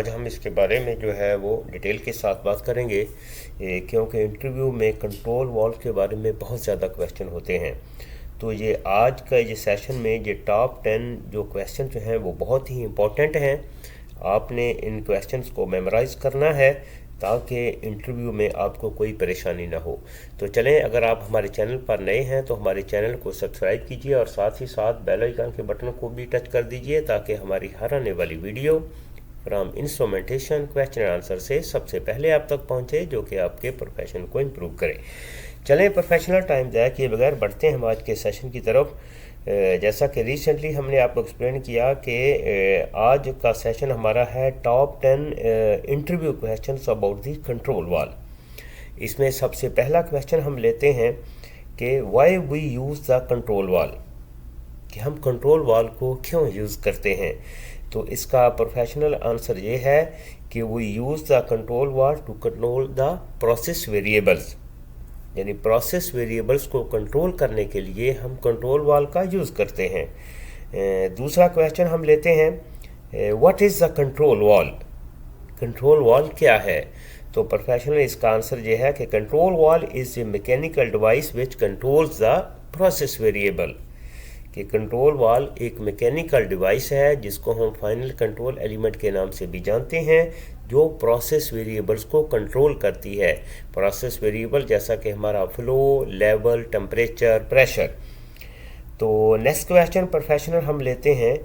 आज हम इसके बारे में जो है वो डिटेल के साथ बात करेंगे, क्योंकि इंटरव्यू में कंट्रोल वॉल्व के बारे में बहुत ज़्यादा क्वेश्चन होते हैं। तो ये आज का ये सेशन में ये टॉप 10 जो क्वेश्चन जो हैं वो बहुत ही इम्पोर्टेंट हैं। आपने इन क्वेश्चंस को मेमोराइज़ करना है ताकि इंटरव्यू में आपको कोई परेशानी ना हो। तो चलें, अगर आप हमारे चैनल पर नए हैं तो हमारे चैनल को सब्सक्राइब कीजिए और साथ ही साथ बेल आइकन के बटन को भी टच कर दीजिए ताकि हमारी हर आने वाली video from instrumentation question answer से सबसे पहले आप तक पहुंचे, जो कि आपके प्रोफेशन को इम्प्रूव करे। चलें, प्रोफेशनल टाइम ज़ाया किए बगैर बढ़ते हैं हम आज के सेशन की तरफ। जैसा कि रिसेंटली हमने आपको एक्सप्लेन किया कि आज का सेशन हमारा है top 10 interview questions about the control valve. इसमें सबसे पहला क्वेश्चन हम लेते हैं कि why we use the control valve, कि हम कंट्रोल वाल को क्यों यूज़ करते हैं। तो इसका प्रोफेशनल आंसर ये है कि we use the control valve to control the process variables, यानी प्रोसेस वेरिएबल्स को कंट्रोल करने के लिए हम कंट्रोल वाल का यूज़ करते हैं। दूसरा क्वेश्चन हम लेते हैं, व्हाट इज़ द कंट्रोल वाल, कंट्रोल वाल क्या है। तो प्रोफेशनल इसका आंसर ये है कि कंट्रोल वाल is a mechanical device which controls the process variable, कि कंट्रोल वाल एक मैकेनिकल डिवाइस है जिसको हम फाइनल कंट्रोल एलिमेंट के नाम से भी जानते हैं, जो प्रोसेस वेरिएबल्स को कंट्रोल करती है। प्रोसेस वेरिएबल जैसा कि हमारा फ्लो, लेवल, टेम्परेचर, प्रेशर। तो नेक्स्ट क्वेश्चन प्रोफेशनल हम लेते हैं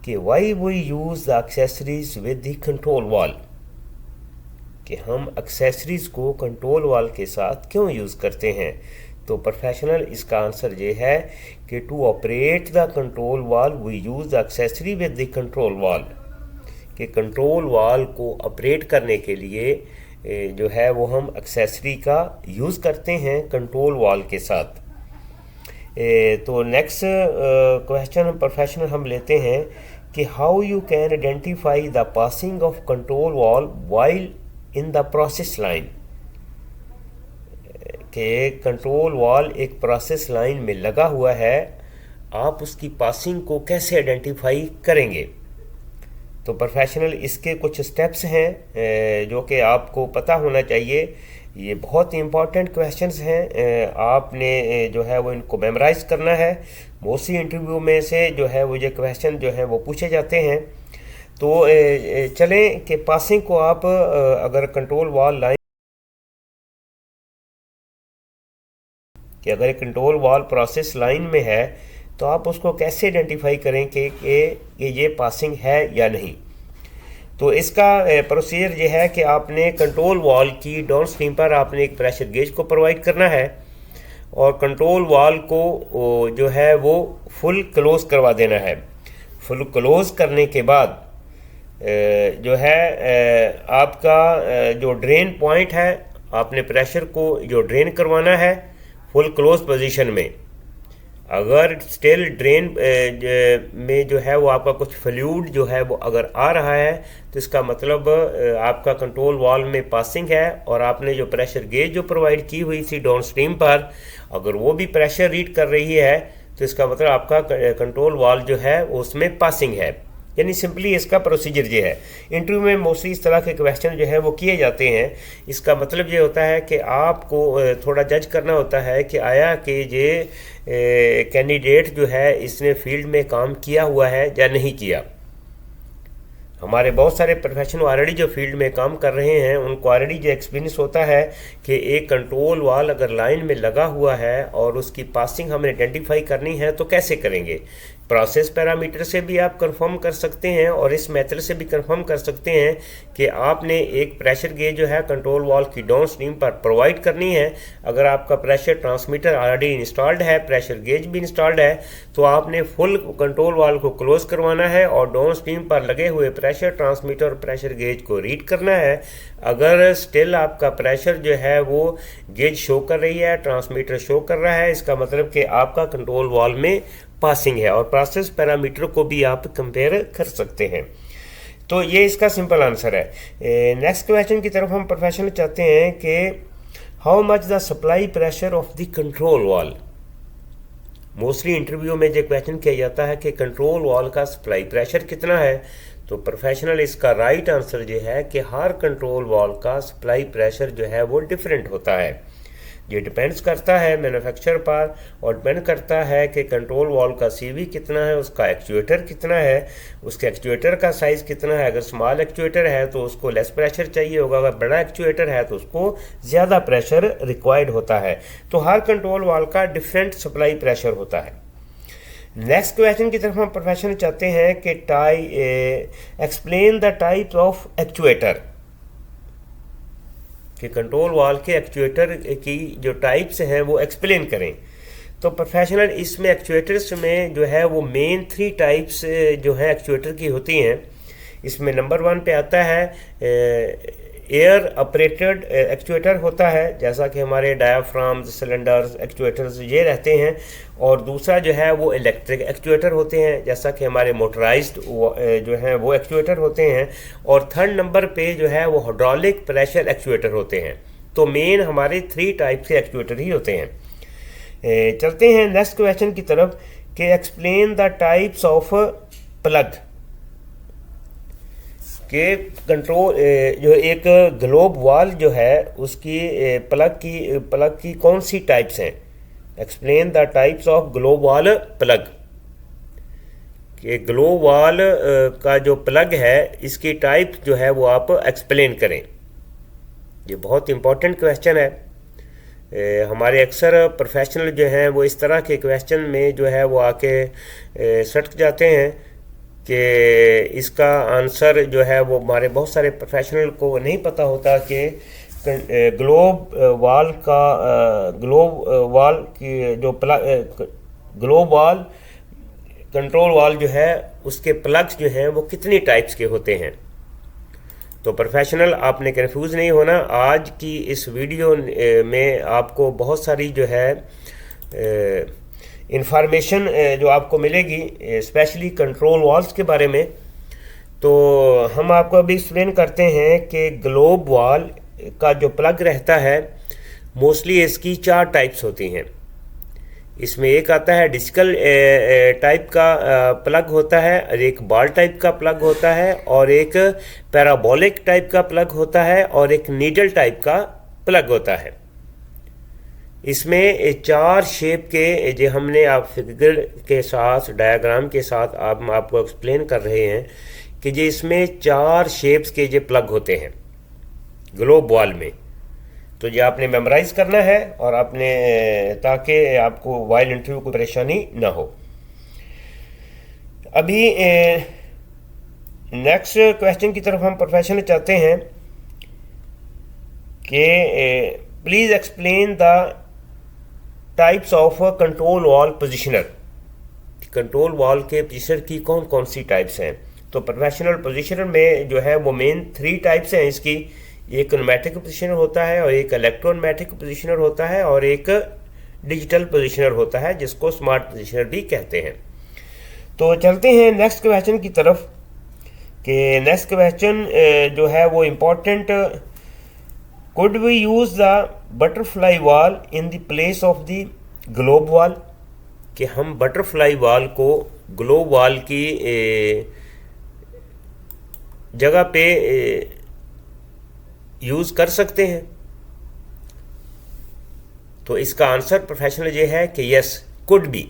कि why we use the accessories with the control valve, कि हम एक्सेसरीज को कंट्रोल वाल के साथ क्यों यूज़ करते हैं। तो प्रोफेशनल इसका आंसर ये है कि to operate the control valve we use the accessory with the control valve, कि कंट्रोल वाल को ऑपरेट करने के लिए जो है वो हम एक्सेसरी का यूज़ करते हैं कंट्रोल वाल के साथ। तो नेक्स्ट क्वेश्चन प्रोफेशनल हम लेते हैं कि how you can identify the passing of control valve while in the process line, कि कंट्रोल वाल एक प्रोसेस लाइन में लगा हुआ है, आप उसकी पासिंग को कैसे आइडेंटिफाई करेंगे। तो प्रोफेशनल इसके कुछ स्टेप्स हैं जो कि आपको पता होना चाहिए। ये बहुत ही इम्पॉर्टेंट क्वेश्चंस हैं, आपने जो है वो इनको मेमोराइज करना है। मोस्टली इंटरव्यू में से जो है वो ये क्वेश्चन जो है वो पूछे जाते हैं। तो चलें कि पासिंग को आप अगर कंट्रोल वाल लाइन कि अगर कंट्रोल वाल प्रोसेस लाइन में है तो आप उसको कैसे आइडेंटिफाई करें कि ये पासिंग है या नहीं। तो इसका प्रोसीजर ये है कि आपने कंट्रोल वाल की डाउन स्ट्रीम पर आपने एक प्रेशर गेज को प्रोवाइड करना है और कंट्रोल वाल को जो है वो फुल क्लोज करवा देना है। फुल क्लोज करने के बाद जो है आपका जो ड्रेन पॉइंट है, आपने प्रेशर को जो ड्रेन करवाना है फुल क्लोज पोजीशन में। अगर स्टिल ड्रेन में जो है वो आपका कुछ फ्लूइड जो है वो अगर आ रहा है तो इसका मतलब आपका कंट्रोल वाल में पासिंग है, और आपने जो प्रेशर गेज जो प्रोवाइड की हुई थी डाउन स्ट्रीम पर अगर वो भी प्रेशर रीड कर रही है तो इसका मतलब आपका कंट्रोल वाल जो है उसमें पासिंग है। यानी सिंपली इसका प्रोसीजर ये है। इंटरव्यू में मोस्टली इस तरह के क्वेश्चन जो है वो किए जाते हैं। इसका मतलब ये होता है कि आपको थोड़ा जज करना होता है कि आया कि ये कैंडिडेट जो है इसने फील्ड में काम किया हुआ है या नहीं किया। हमारे बहुत सारे प्रोफेशनल ऑलरेडी जो फील्ड में काम कर रहे हैं उनको ऑलरेडी जो एक्सपीरियंस होता है कि एक कंट्रोल वाल अगर लाइन में लगा हुआ है और उसकी पासिंग हमें आइडेंटिफाई करनी है तो कैसे करेंगे। प्रोसेस पैरामीटर से भी आप कंफर्म कर सकते हैं और इस मेथड से भी कंफर्म कर सकते हैं कि आपने एक प्रेशर गेज जो है कंट्रोल वाल की डाउन स्ट्रीम पर प्रोवाइड करनी है। अगर आपका प्रेशर ट्रांसमीटर ऑलरेडी इंस्टॉल्ड है, प्रेशर गेज भी इंस्टॉल्ड है, तो आपने फुल कंट्रोल वाल को क्लोज करवाना है और डाउन स्ट्रीम पर लगे हुए प्रेशर ट्रांसमीटर और प्रेशर गेज को रीड करना है। अगर स्टिल आपका प्रेशर जो है वो गेज शो कर रही है, ट्रांसमीटर शो कर रहा है, इसका मतलब कि आपका कंट्रोल वाल में पासिंग है। और प्रोसेस पैरामीटर को भी आप कंपेयर कर सकते हैं। तो ये इसका सिंपल आंसर है। नेक्स्ट क्वेश्चन की तरफ हम प्रोफेशनल चाहते हैं कि how much the supply pressure of the control वाल। मोस्टली इंटरव्यू में जो क्वेश्चन किया जाता है कि कंट्रोल वाल का सप्लाई प्रेशर कितना है, तो प्रोफेशनल इसका राइट आंसर जो है कि हर कंट्रोल वाल्व का सप्लाई प्रेशर जो है वो डिफरेंट होता है। ये डिपेंड्स करता है मैन्युफैक्चर पर और डिपेंड करता है कि कंट्रोल वाल्व का सीवी कितना है, उसका एक्चुएटर कितना है, उसके एक्चुएटर का साइज़ कितना है। अगर स्मॉल एक्चुएटर है तो उसको लेस प्रेशर चाहिए होगा, अगर बड़ा एक्चुएटर है तो उसको ज़्यादा प्रेशर रिक्वायर्ड होता है। तो हर कंट्रोल वाल्व का डिफरेंट सप्लाई प्रेशर होता है। नेक्स्ट क्वेश्चन की तरफ हम प्रोफेशनल चाहते हैं कि explain the types of actuator, कि कंट्रोल वाल्व के एक्चुएटर की जो टाइप्स हैं वो एक्सप्लेन करें। तो प्रोफेशनल इसमें एक्चुएटर्स में जो है वो मेन 3 टाइप्स जो है एक्चुएटर की होती हैं। इसमें नंबर 1 पे आता है एयर ऑपरेटेड एक्चुएटर होता है, जैसा कि हमारे डायाफ्राम्स, सिलेंडर्स, एक्चुएटर्स ये रहते हैं। और दूसरा जो है वो इलेक्ट्रिक एक्चुएटर होते हैं, जैसा कि हमारे मोटराइज्ड जो है वो एक्चुएटर होते हैं। और थर्ड नंबर पे जो है वो हाइड्रोलिक प्रेशर एक्चुएटर होते हैं। तो मेन हमारे 3 टाइप के एक्चुएटर ही होते हैं। चलते हैं नेक्स्ट क्वेश्चन की तरफ कि explain the types of plug, के कंट्रोल जो एक ग्लोब वाल्व जो है उसकी प्लग की कौन सी टाइप्स हैं। Explain the types of globe valve plug, कि ग्लोब वाल्व का जो प्लग है इसकी टाइप जो है वो आप एक्सप्लेन करें। ये बहुत इंपॉर्टेंट क्वेश्चन है। हमारे अक्सर प्रोफेशनल जो हैं वो इस तरह के क्वेश्चन में जो है वो आके सटक जाते हैं कि इसका आंसर जो है वो हमारे बहुत सारे प्रोफेशनल को नहीं पता होता कि ग्लोब वाल्व की जो ग्लोब वाल्व कंट्रोल वाल्व जो है उसके प्लग्स जो हैं वो कितनी टाइप्स के होते हैं। तो प्रोफेशनल आपने कंफ्यूज नहीं होना। आज की इस वीडियो में आपको बहुत सारी जो है इंफॉर्मेशन जो आपको मिलेगी स्पेशली कंट्रोल वाल्व्स के बारे में। तो हम आपको अभी एक्सप्लेन करते हैं कि ग्लोब वाल्व का जो प्लग रहता है मोस्टली इसकी 4 टाइप्स होती हैं। इसमें एक आता है डिस्कल टाइप का प्लग होता है, और एक बॉल टाइप का प्लग होता है, और एक पैराबोलिक टाइप का प्लग होता है, और एक नीडल टाइप का प्लग होता है। इसमें 4 शेप के जो हमने आप फिगर के साथ डायग्राम के साथ आपको एक्सप्लेन कर रहे हैं कि जो इसमें 4 शेप्स के जो प्लग होते हैं ग्लोब वाल्व में। तो ये आपने मेमोराइज करना है और आपने ताकि आपको वाइल इंटरव्यू कोई परेशानी ना हो। अभी नेक्स्ट क्वेश्चन की तरफ हम प्रोफेशनल चाहते हैं कि please explain the types of control valve positioner. Control valve के पोजिशनर की कौन कौन सी टाइप्स हैं। तो प्रोफेशनल पोजिशनर में जो है वो मेन 3 टाइप्स हैं इसकी। एक न्यूमेटिक पोजिशनर होता है, और एक इलेक्ट्रोन्यूमेटिक पोजिशनर होता है, और एक डिजिटल पोजिशनर होता है जिसको स्मार्ट पोजिशनर भी कहते हैं। तो चलते हैं नेक्स्ट क्वेश्चन की तरफ कि नेक्स्ट क्वेश्चन जो है वो important. Could we use the butterfly valve in the place of the globe valve, कि हम बटरफ्लाई वाल्व को ग्लोब वाल्व की जगह पे यूज़ कर सकते हैं। तो इसका आंसर प्रोफेशनल ये है कि यस कुड बी,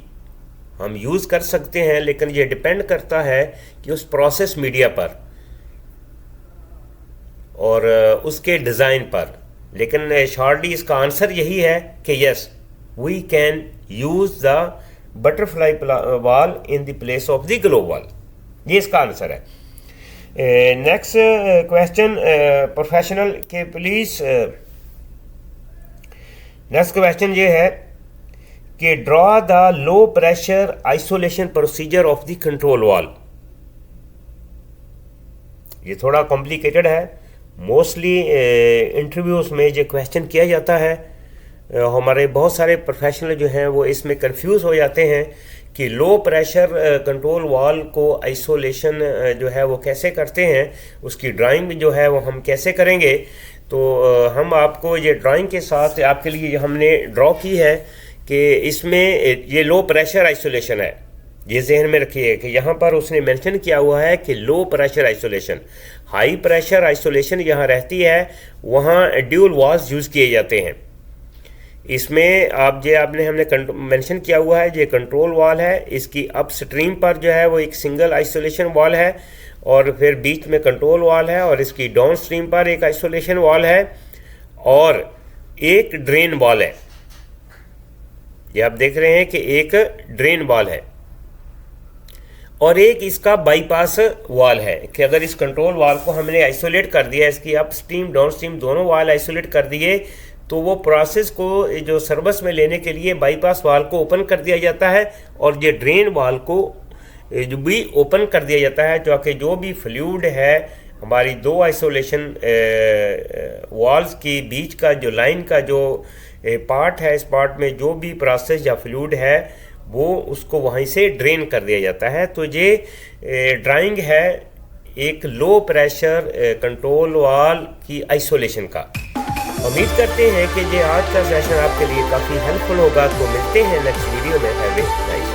हम यूज़ कर सकते हैं, लेकिन ये डिपेंड करता है कि उस प्रोसेस मीडिया पर और उसके डिज़ाइन पर। लेकिन शॉर्टली इसका आंसर यही है कि yes we can use the butterfly valve in the place of the globe valve. ये इसका आंसर है। नेक्स्ट क्वेश्चन प्रोफेशनल के प्लीज नेक्स्ट क्वेश्चन ये है कि draw the low pressure isolation procedure of the control valve. ये थोड़ा complicated है, मोस्टली इंटरव्यूज में ये क्वेश्चन किया जाता है। हमारे बहुत सारे प्रोफेशनल जो हैं वो इसमें कंफ्यूज हो जाते हैं कि लो प्रेशर कंट्रोल वाल्व को आइसोलेशन जो है वो कैसे करते हैं, उसकी ड्राइंग जो है वो हम कैसे करेंगे। तो हम आपको ये ड्राइंग के साथ आपके लिए हमने ड्रॉ की है कि इसमें ये लो प्रेशर आइसोलेशन है। ये जहन में रखिए कि यहाँ पर उसने मेंशन किया हुआ है कि लो pressure isolation, high pressure isolation यहाँ रहती है, वहाँ ड्यूल वाल्स यूज़ किए जाते हैं। इसमें हमने मेंशन किया हुआ है, ये कंट्रोल वाल है, इसकी अपस्ट्रीम पर जो है वो एक सिंगल आइसोलेशन वाल है और फिर बीच में कंट्रोल वाल है, और इसकी डाउन स्ट्रीम पर एक आइसोलेशन वाल है और एक ड्रेन वाल है। ये आप देख रहे हैं कि एक ड्रेन वाल है और एक इसका बाईपास वाल है कि अगर इस कंट्रोल वाल को हमने आइसोलेट कर दिया, इसकी अप स्ट्रीम डाउन स्ट्रीम दोनों वाल आइसोलेट कर दिए, तो वो प्रोसेस को जो सर्विस में लेने के लिए बाईपास वाल को ओपन कर दिया जाता है और ये ड्रेन वाल को जो भी ओपन कर दिया जाता है, ताकि जो भी फ्लूइड है हमारी दो आइसोलेशन वाल्स के बीच का जो लाइन का जो पार्ट है, इस पार्ट में जो भी प्रोसेस या फ्लूइड है वो उसको वहीं से ड्रेन कर दिया जाता है। तो ये ड्राइंग है एक लो प्रेशर कंट्रोल वाल की आइसोलेशन का। उम्मीद करते हैं कि ये आज का सेशन आपके लिए काफ़ी हेल्पफुल होगा। तो मिलते हैं नेक्स्ट वीडियो में। Have a nice